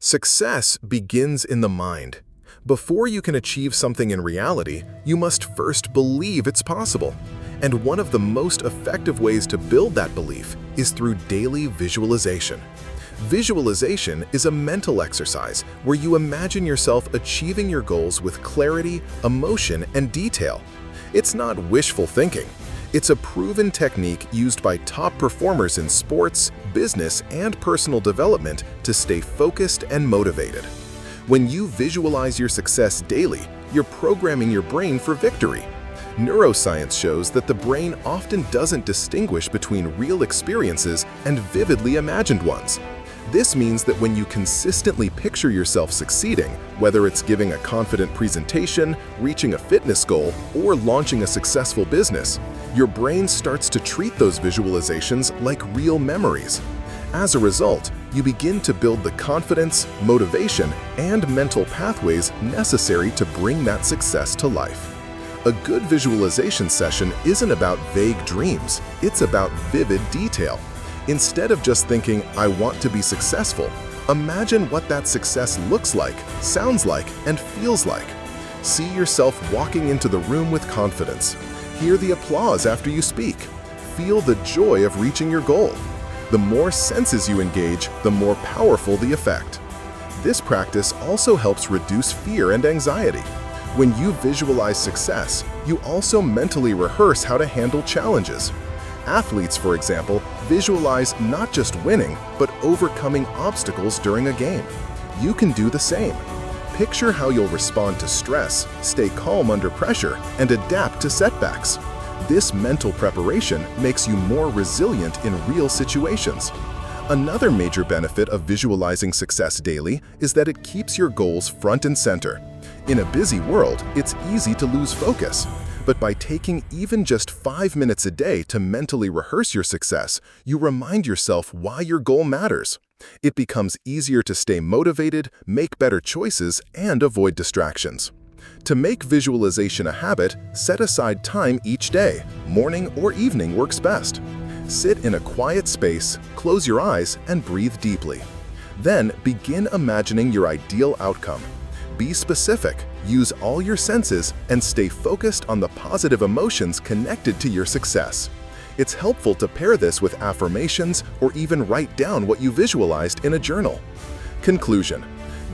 Success begins in the mind. Before you can achieve something in reality, you must first believe it's possible. And one of the most effective ways to build that belief is through daily visualization. Visualization is a mental exercise where you imagine yourself achieving your goals with clarity, emotion, and detail. It's not wishful thinking. It's a proven technique used by top performers in sports, business, and personal development to stay focused and motivated. When you visualize your success daily, you're programming your brain for victory. Neuroscience shows that the brain often doesn't distinguish between real experiences and vividly imagined ones. This means that when you consistently picture yourself succeeding, whether it's giving a confident presentation, reaching a fitness goal, or launching a successful business, your brain starts to treat those visualizations like real memories. As a result, you begin to build the confidence, motivation, and mental pathways necessary to bring that success to life. A good visualization session isn't about vague dreams, it's about vivid detail. Instead of just thinking, "I want to be successful," imagine what that success looks like, sounds like, and feels like. See yourself walking into the room with confidence. Hear the applause after you speak. Feel the joy of reaching your goal. The more senses you engage, the more powerful the effect. This practice also helps reduce fear and anxiety. When you visualize success, you also mentally rehearse how to handle challenges. Athletes, for example, visualize not just winning, but overcoming obstacles during a game. You can do the same. Picture how you'll respond to stress, stay calm under pressure, and adapt to setbacks. This mental preparation makes you more resilient in real situations. Another major benefit of visualizing success daily is that it keeps your goals front and center. In a busy world, it's easy to lose focus. But by taking even just 5 minutes a day to mentally rehearse your success, you remind yourself why your goal matters. It becomes easier to stay motivated, make better choices, and avoid distractions. To make visualization a habit, set aside time each day. Morning or evening works best. Sit in a quiet space, close your eyes, and breathe deeply. Then begin imagining your ideal outcome. Be specific, use all your senses, and stay focused on the positive emotions connected to your success. It's helpful to pair this with affirmations or even write down what you visualized in a journal. Conclusion: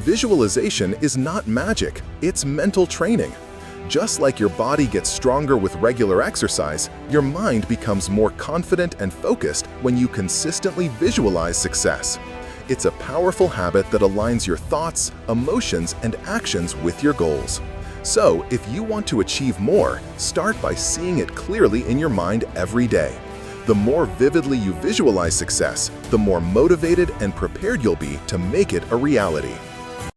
visualization is not magic, it's mental training. Just like your body gets stronger with regular exercise, your mind becomes more confident and focused when you consistently visualize success. It's a powerful habit that aligns your thoughts, emotions, and actions with your goals. So, if you want to achieve more, start by seeing it clearly in your mind every day. The more vividly you visualize success, the more motivated and prepared you'll be to make it a reality.